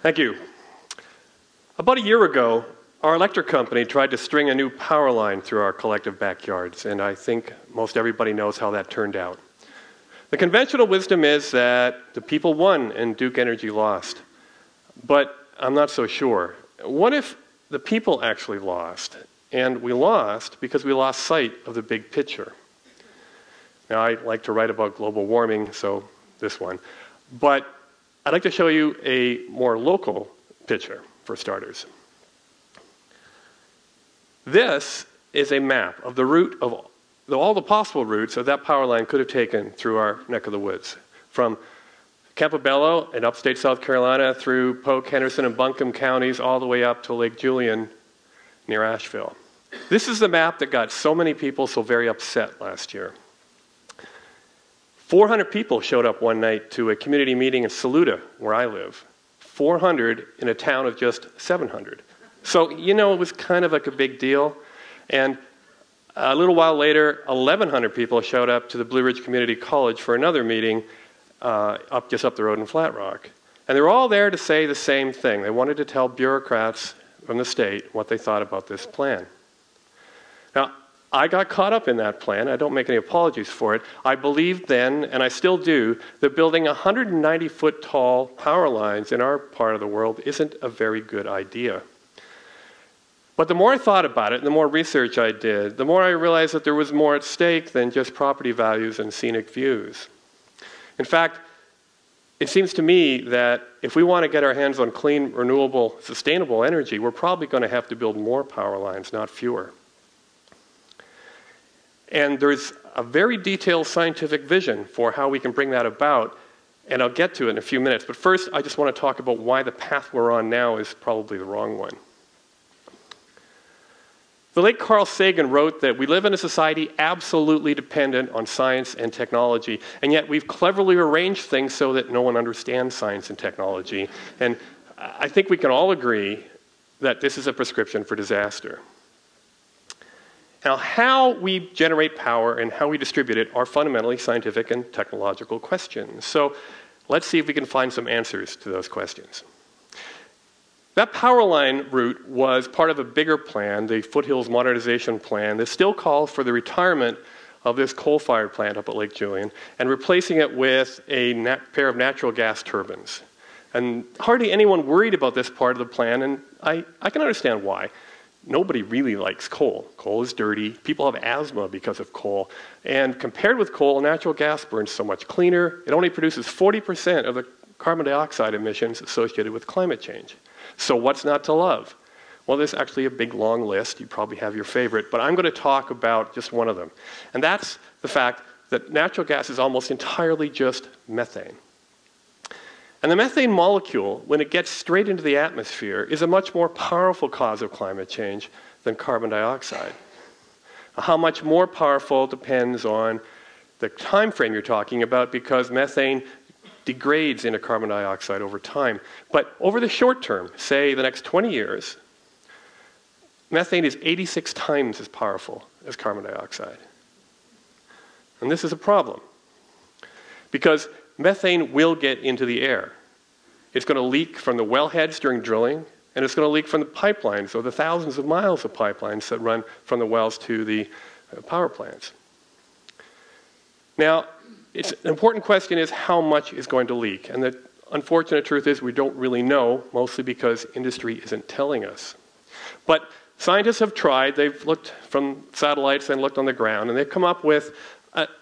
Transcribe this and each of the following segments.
Thank you. About a year ago, our electric company tried to string a new power line through our collective backyards, and I think most everybody knows how that turned out. The conventional wisdom is that the people won and Duke Energy lost. But I'm not so sure. What if the people actually lost? And we lost because we lost sight of the big picture. Now, I like to write about global warming, so this one. But I'd like to show you a more local picture, for starters. This is a map of the route of all the possible routes that power line could have taken through our neck of the woods. From Campobello in upstate South Carolina through Polk, Henderson, and Buncombe counties all the way up to Lake Julian near Asheville. This is the map that got so many people so very upset last year. 400 people showed up one night to a community meeting in Saluda, where I live. 400 in a town of just 700. So, you know, it was kind of like a big deal. And a little while later, 1,100 people showed up to the Blue Ridge Community College for another meeting just up the road in Flat Rock. And they were all there to say the same thing. They wanted to tell bureaucrats from the state what they thought about this plan. Now, I got caught up in that plan. I don't make any apologies for it. I believed then, and I still do, that building 190-foot tall power lines in our part of the world isn't a very good idea. But the more I thought about it, and the more research I did, the more I realized that there was more at stake than just property values and scenic views. In fact, it seems to me that if we want to get our hands on clean, renewable, sustainable energy, we're probably going to have to build more power lines, not fewer. And there's a very detailed scientific vision for how we can bring that about, and I'll get to it in a few minutes. But first, I just want to talk about why the path we're on now is probably the wrong one. The late Carl Sagan wrote that we live in a society absolutely dependent on science and technology, and yet we've cleverly arranged things so that no one understands science and technology. And I think we can all agree that this is a prescription for disaster. Now, how we generate power and how we distribute it are fundamentally scientific and technological questions. So let's see if we can find some answers to those questions. That power line route was part of a bigger plan, the Foothills Modernization Plan, that still calls for the retirement of this coal-fired plant up at Lake Julian and replacing it with a pair of natural gas turbines. And hardly anyone worried about this part of the plan, and I can understand why. Nobody really likes coal. Coal is dirty. People have asthma because of coal. And compared with coal, natural gas burns so much cleaner. It only produces 40% of the carbon dioxide emissions associated with climate change. So what's not to love? Well, there's actually a big long list. You probably have your favorite, but I'm going to talk about just one of them. And that's the fact that natural gas is almost entirely just methane. And the methane molecule, when it gets straight into the atmosphere, is a much more powerful cause of climate change than carbon dioxide. How much more powerful depends on the time frame you're talking about, because methane degrades into carbon dioxide over time. But over the short term, say the next 20 years, methane is 86 times as powerful as carbon dioxide. And this is a problem, because methane will get into the air. It's going to leak from the wellheads during drilling, and it's going to leak from the pipelines, or the thousands of miles of pipelines that run from the wells to the power plants. Now, an important question is how much is going to leak? And the unfortunate truth is we don't really know, mostly because industry isn't telling us. But scientists have tried. They've looked from satellites and looked on the ground, and they've come up with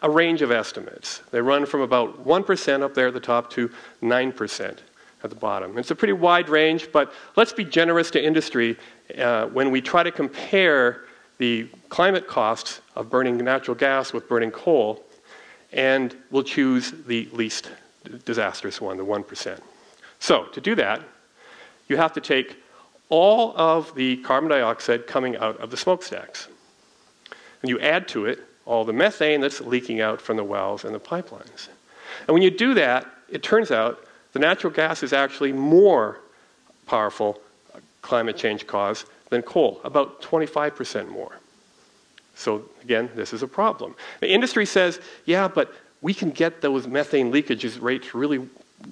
a range of estimates. They run from about 1% up there at the top to 9% at the bottom. It's a pretty wide range, but let's be generous to industry when we try to compare the climate costs of burning natural gas with burning coal, and we'll choose the least disastrous one, the 1%. So to do that, you have to take all of the carbon dioxide coming out of the smokestacks, and you add to it all the methane that's leaking out from the wells and the pipelines. And when you do that, it turns out the natural gas is actually more powerful climate change cause than coal, about 25% more. So again, this is a problem. The industry says, yeah, but we can get those methane leakages rates really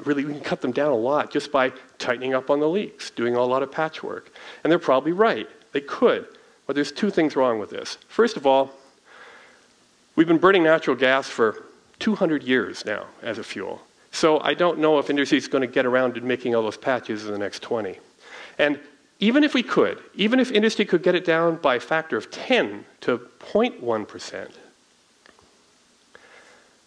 we can cut them down a lot just by tightening up on the leaks, doing a lot of patchwork. And they're probably right. They could. But there's two things wrong with this. First of all, we've been burning natural gas for 200 years now as a fuel. So I don't know if industry is going to get around to making all those patches in the next 20. And even if we could, even if industry could get it down by a factor of 10 to 0.1%,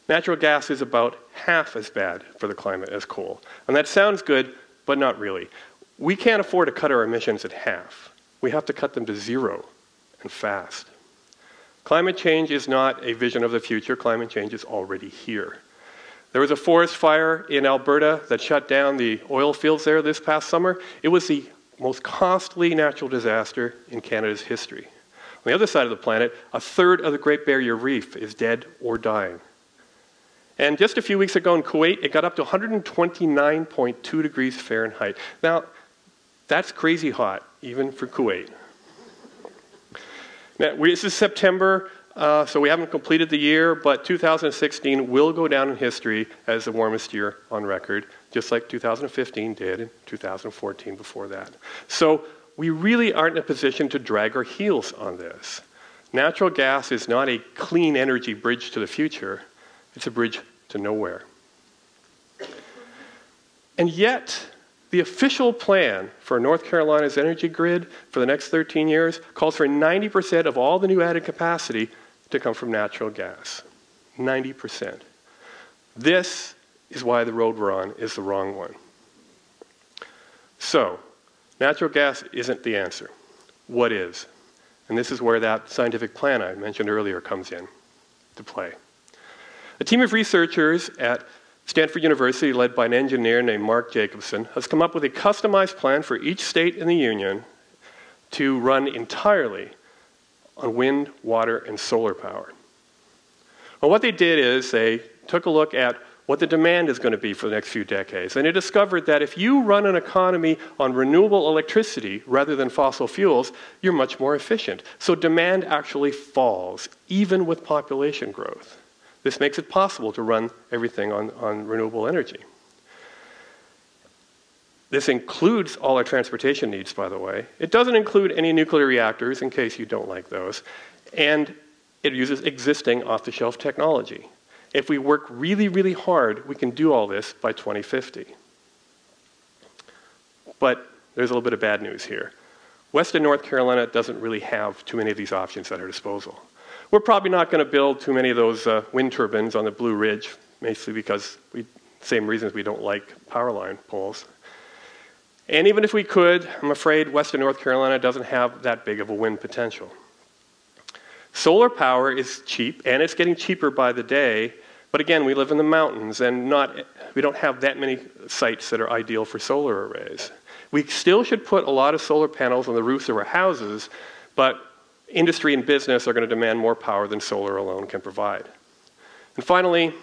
natural gas is about half as bad for the climate as coal. And that sounds good, but not really. We can't afford to cut our emissions at half. We have to cut them to zero, and fast. Climate change is not a vision of the future. Climate change is already here. There was a forest fire in Alberta that shut down the oil fields there this past summer. It was the most costly natural disaster in Canada's history. On the other side of the planet, a third of the Great Barrier Reef is dead or dying. And just a few weeks ago in Kuwait, it got up to 129.2 degrees Fahrenheit. Now, that's crazy hot, even for Kuwait. Now, this is September, so we haven't completed the year, but 2016 will go down in history as the warmest year on record, just like 2015 did, and 2014 before that. So we really aren't in a position to drag our heels on this. Natural gas is not a clean energy bridge to the future. It's a bridge to nowhere. And yet, the official plan for North Carolina's energy grid for the next 13 years calls for 90% of all the new added capacity to come from natural gas. 90%. This is why the road we're on is the wrong one. So, natural gas isn't the answer. What is? And this is where that scientific plan I mentioned earlier comes in to play. A team of researchers at Stanford University, led by an engineer named Mark Jacobson, has come up with a customized plan for each state in the union to run entirely on wind, water, and solar power. Well, what they did is they took a look at what the demand is going to be for the next few decades. And they discovered that if you run an economy on renewable electricity rather than fossil fuels, you're much more efficient. So demand actually falls, even with population growth. This makes it possible to run everything on renewable energy. This includes all our transportation needs, by the way. It doesn't include any nuclear reactors, in case you don't like those. And it uses existing off-the-shelf technology. If we work really, really hard, we can do all this by 2050. But there's a little bit of bad news here. Western North Carolina doesn't really have too many of these options at our disposal. We're probably not going to build too many of those wind turbines on the Blue Ridge, mostly because same reasons we don't like power line poles. And even if we could, I'm afraid Western North Carolina doesn't have that big of a wind potential. Solar power is cheap, and it's getting cheaper by the day. But again, we live in the mountains, and we don't have that many sites that are ideal for solar arrays. We still should put a lot of solar panels on the roofs of our houses, but industry and business are going to demand more power than solar alone can provide. And finally,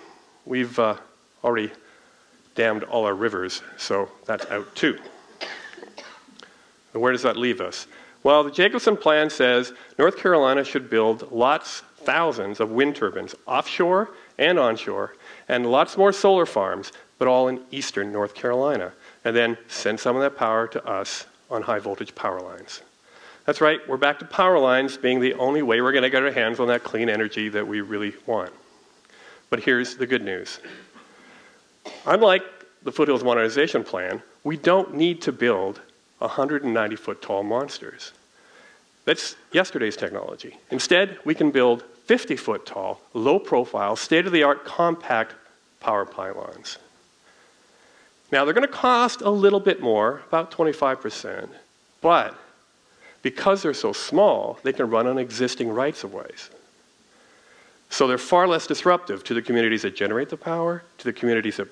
we've already dammed all our rivers, so that's out too. And where does that leave us? Well, the Jacobson plan says North Carolina should build thousands of wind turbines, offshore and onshore, and lots more solar farms, but all in eastern North Carolina, and then send some of that power to us on high voltage power lines. That's right, we're back to power lines being the only way we're going to get our hands on that clean energy that we really want. But here's the good news. Unlike the Foothills Modernization Plan, we don't need to build 190-foot tall monsters. That's yesterday's technology. Instead, we can build 50-foot tall, low-profile, state-of-the-art compact power pylons. Now, they're going to cost a little bit more, about 25%, but because they're so small, they can run on existing rights-of-ways. So they're far less disruptive to the communities that generate the power, to the communities that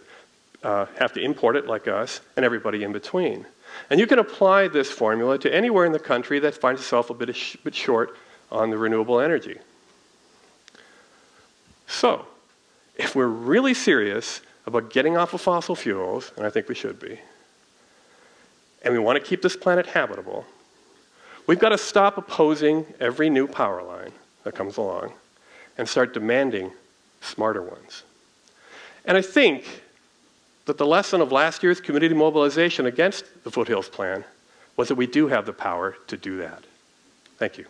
have to import it like us, and everybody in between. And you can apply this formula to anywhere in the country that finds itself a bit short on the renewable energy. So, if we're really serious about getting off of fossil fuels, and I think we should be, and we want to keep this planet habitable, we've got to stop opposing every new power line that comes along and start demanding smarter ones. And I think that the lesson of last year's community mobilization against the Foothills Plan was that we do have the power to do that. Thank you.